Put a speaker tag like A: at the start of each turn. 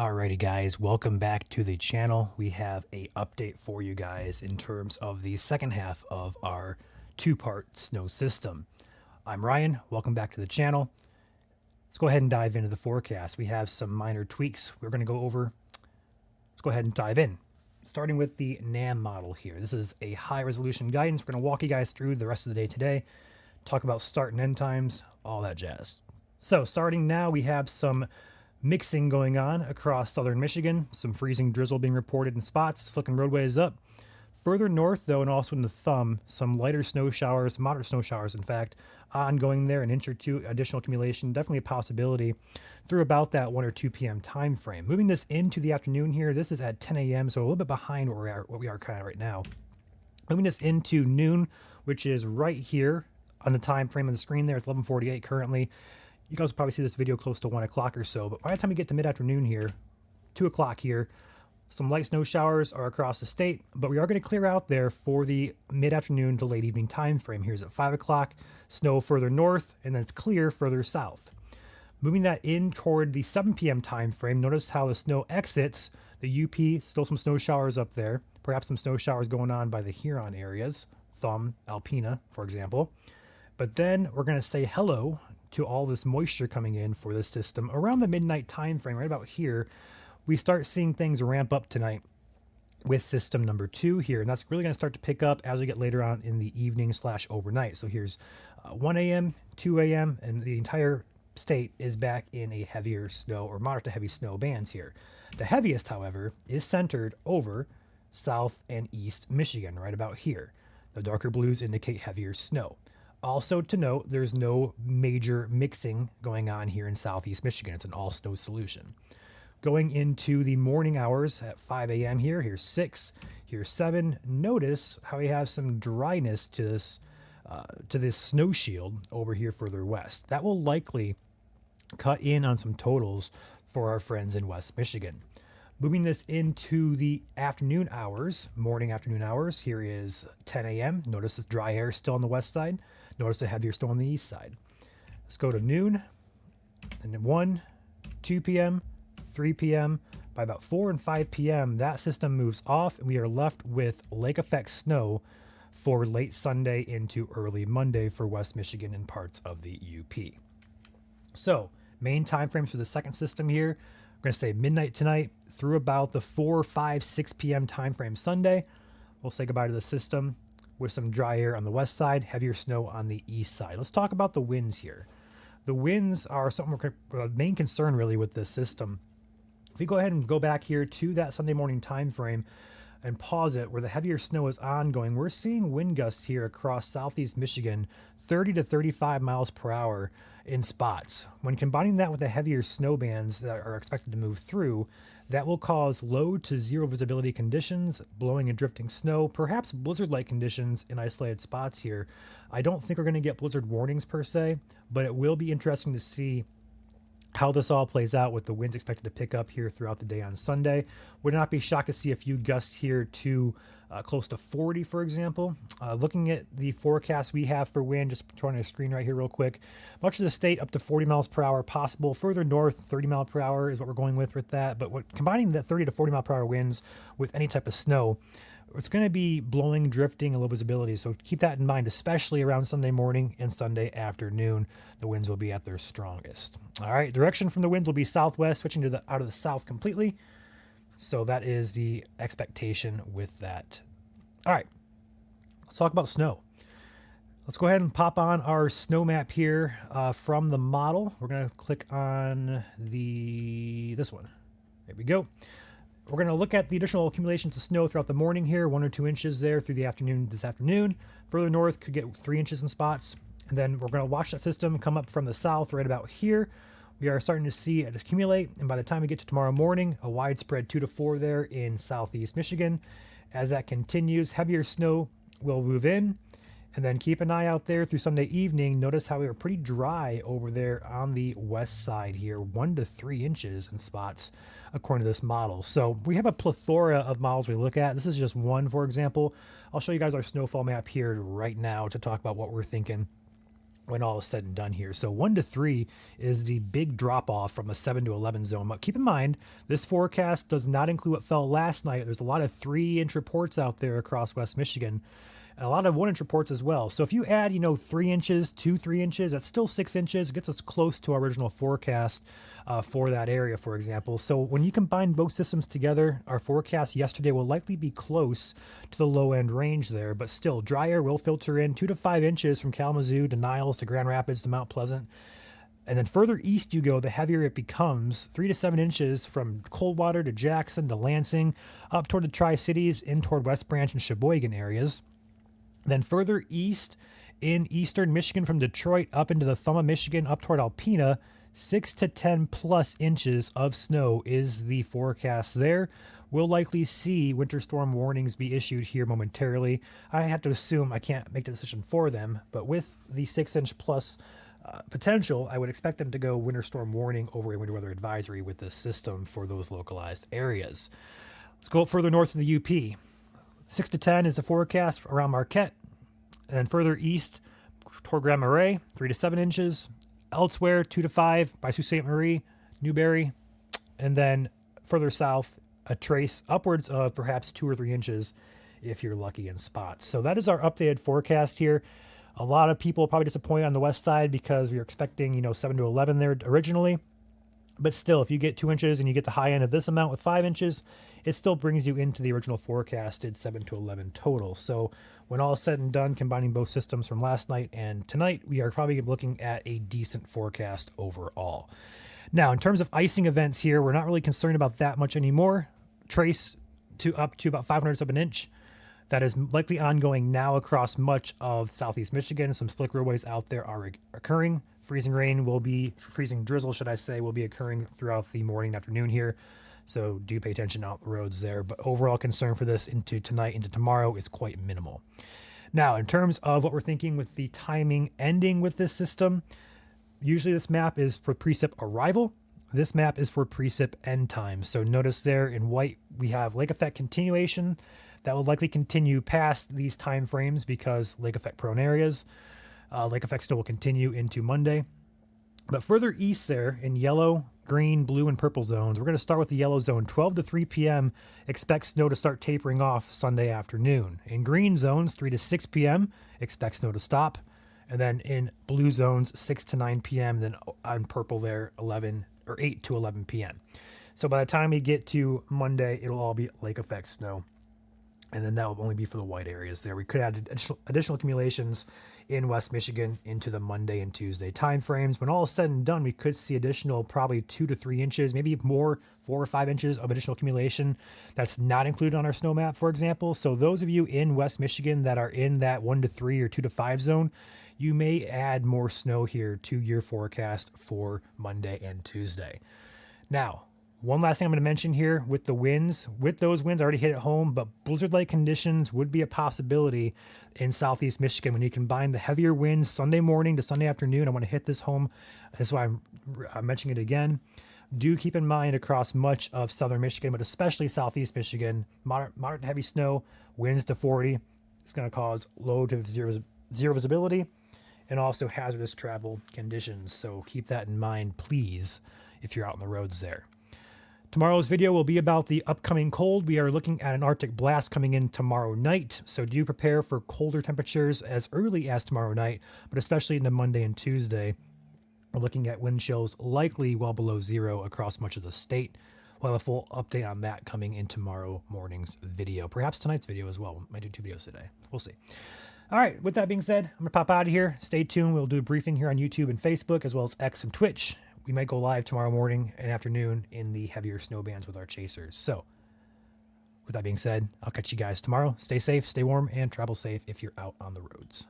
A: Alrighty guys, welcome back to the channel. We have a update for you guys in terms of the second half of our two-part snow system. I'm Ryan, welcome back to the channel. Let's go ahead and dive into the forecast. We have some minor tweaks we're going to go over. Let's go ahead and dive in. Starting with the NAM model here. This is a high resolution guidance. We're going to walk you guys through the rest of the day today, talk about start and end times, all that jazz. So starting now, we have some mixing going on across southern Michigan, some freezing drizzle being reported in spots, slicking roadways up. Further north, though, and also in the thumb, some lighter snow showers, moderate snow showers, in fact, ongoing there, an inch or two additional accumulation, definitely a possibility through about that 1 or 2 p.m. time frame. Moving this into the afternoon here, this is at 10 a.m., so a little bit behind where we are kind of right now. Moving this into noon, which is right here on the time frame of the screen there, it's 11:48 currently. You guys will probably see this video close to 1 o'clock or so, but by the time we get to mid-afternoon here, 2 o'clock here, some light snow showers are across the state, but we are going to clear out there for the mid-afternoon to late evening time frame. Here's at 5 o'clock, snow further north, and then it's clear further south. Moving that in toward the 7 p.m. time frame, notice how the snow exits the UP, still some snow showers up there, perhaps some snow showers going on by the Huron areas, Thumb, Alpena, for example. But then we're going to say hello to all this moisture coming in for this system around the midnight time frame. Right about here, we start seeing things ramp up tonight with system number 2 here, and that's really going to start to pick up as we get later on in the evening / overnight. So here's 1 a.m., 2 a.m., and the entire state is back in a heavier snow or moderate to heavy snow bands here. The heaviest, however, is centered over south and east Michigan, right about here. The darker blues indicate heavier snow. Also to note, there's no major mixing going on here in southeast Michigan. It's an all snow solution. Going into the morning hours at 5 a.m. here, here's 6, here's 7. Notice how we have some dryness to this snow shield over here further west. That will likely cut in on some totals for our friends in West Michigan. Moving this into the afternoon hours, morning afternoon hours, here is 10 a.m. Notice the dry air still on the west side. Notice the heavier snow on the east side. Let's go to noon, and then 1, 2 p.m., 3 p.m. By about 4 and 5 p.m., that system moves off, and we are left with lake effect snow for late Sunday into early Monday for West Michigan and parts of the UP. So, main time frames for the second system here, we're going to say midnight tonight through about the 4, 5, 6 p.m. time frame Sunday. We'll say goodbye to the system with some dry air on the west side, heavier snow on the east side. Let's talk about the winds here. The winds are something we're main concern really with this system. If we go ahead and go back here to that Sunday morning time frame and pause it where the heavier snow is ongoing, we're seeing wind gusts here across southeast Michigan, 30 to 35 miles per hour in spots. When combining that with the heavier snow bands that are expected to move through, that will cause low to zero visibility conditions, blowing and drifting snow, perhaps blizzard-like conditions in isolated spots here. I don't think we're going to get blizzard warnings per se, but it will be interesting to see how this all plays out with the winds expected to pick up here throughout the day on Sunday. Would not be shocked to see a few gusts here to close to 40, for example. Looking at the forecast we have for wind, just throwing a screen right here real quick. Much of the state up to 40 miles per hour possible. Further north, 30 mile per hour is what we're going with that. But combining that 30 to 40 mile per hour winds with any type of snow, it's going to be blowing, drifting, and low visibility. So keep that in mind, especially around Sunday morning and Sunday afternoon. The winds will be at their strongest. All right, direction from the winds will be southwest, switching to out of the south completely. So that is the expectation with that. All right, let's talk about snow. Let's go ahead and pop on our snow map here from the model. We're going to click on this one. There we go. We're going to look at the additional accumulations of snow throughout the morning here, 1 or 2 inches there through the afternoon this afternoon. Further north could get 3 inches in spots. And then we're going to watch that system come up from the south right about here. We are starting to see it accumulate, and by the time we get to tomorrow morning, a widespread 2 to 4 there in southeast Michigan. As that continues, heavier snow will move in, and then keep an eye out there through Sunday evening. Notice how we are pretty dry over there on the west side here, 1 to 3 inches in spots according to this model. So we have a plethora of models we look at. This is just one, for example. I'll show you guys our snowfall map here right now to talk about what we're thinking when all is said and done here. So 1 to 3 is the big drop off from the 7 to 11 zone. But keep in mind, this forecast does not include what fell last night. There's a lot of 3-inch reports out there across West Michigan, and a lot of 1-inch reports as well. So if you add, 3 inches to 3 inches, that's still 6 inches. It gets us close to our original forecast for that area, for example. So when you combine both systems together, our forecast yesterday will likely be close to the low end range there, but still dry air will filter in 2 to 5 inches from Kalamazoo to Niles to Grand Rapids to Mount Pleasant. And then further east you go, the heavier it becomes, 3 to 7 inches from Coldwater to Jackson to Lansing, up toward the Tri-Cities, in toward West Branch and Sheboygan areas. Then further east in eastern Michigan from Detroit up into the thumb of Michigan, up toward Alpena, 6 to 10 plus inches of snow is the forecast there. We'll likely see winter storm warnings be issued here momentarily. I have to assume, I can't make the decision for them, but with the 6-inch plus potential, I would expect them to go winter storm warning over a winter weather advisory with this system for those localized areas. Let's go up further north to the UP. 6 to 10 is the forecast around Marquette. And then further east toward Grand Marais, 3 to 7 inches. Elsewhere, 2 to 5 by Sault Ste. Marie, Newberry. And then further south, a trace upwards of perhaps 2 or 3 inches if you're lucky in spots. So that is our updated forecast here. A lot of people probably disappointed on the west side because we were expecting, 7 to 11 there originally. But still, if you get 2 inches and you get the high end of this amount with 5 inches, it still brings you into the original forecasted 7 to 11 total. So when all is said and done, combining both systems from last night and tonight, we are probably looking at a decent forecast overall. Now, in terms of icing events here, we're not really concerned about that much anymore. Trace to up to about 500ths of an inch. That is likely ongoing now across much of southeast Michigan. Some slick roadways out there are occurring. Freezing drizzle, should I say, will be occurring throughout the morning and afternoon here. So do pay attention out the roads there. But overall concern for this into tonight, into tomorrow is quite minimal. Now, in terms of what we're thinking with the timing ending with this system, usually this map is for precip arrival. This map is for precip end time. So notice there in white, we have lake effect continuation. That will likely continue past these time frames because lake effect prone areas. Lake effect still will continue into Monday. But further east there in yellow, green, blue, and purple zones, we're going to start with the yellow zone. 12 to 3 p.m. expect snow to start tapering off Sunday afternoon. In green zones, 3 to 6 p.m. expect snow to stop. And then in blue zones, 6 to 9 p.m. Then on purple there, 8 to 11 p.m. So by the time we get to Monday, it'll all be lake effect snow. And then that will only be for the white areas there. We could add additional accumulations in West Michigan into the Monday and Tuesday time frames. When all is said and done, we could see additional probably 2 to 3 inches, maybe more, 4 or 5 inches of additional accumulation. That's not included on our snow map, for example. So those of you in West Michigan that are in that 1 to 3 or 2 to 5 zone, you may add more snow here to your forecast for Monday and Tuesday. Now, one last thing I'm going to mention here with the winds. With those winds, I already hit it home, but blizzard-like conditions would be a possibility in southeast Michigan when you combine the heavier winds Sunday morning to Sunday afternoon. I want to hit this home. That's why I'm mentioning it again. Do keep in mind across much of southern Michigan, but especially southeast Michigan, moderate to heavy snow, winds to 40. It's going to cause low to zero visibility and also hazardous travel conditions. So keep that in mind, please, if you're out on the roads there. Tomorrow's video will be about the upcoming cold. We are looking at an Arctic blast coming in tomorrow night, so do prepare for colder temperatures as early as tomorrow night, but especially into Monday and Tuesday. We're looking at wind chills likely well below zero across much of the state. We'll have a full update on that coming in tomorrow morning's video, perhaps tonight's video as well. We might do 2 videos today. We'll see. All right, with that being said, I'm going to pop out of here. Stay tuned. We'll do a briefing here on YouTube and Facebook, as well as X and Twitch. We might go live tomorrow morning and afternoon in the heavier snow bands with our chasers. So with that being said, I'll catch you guys tomorrow. Stay safe, stay warm, and travel safe if you're out on the roads.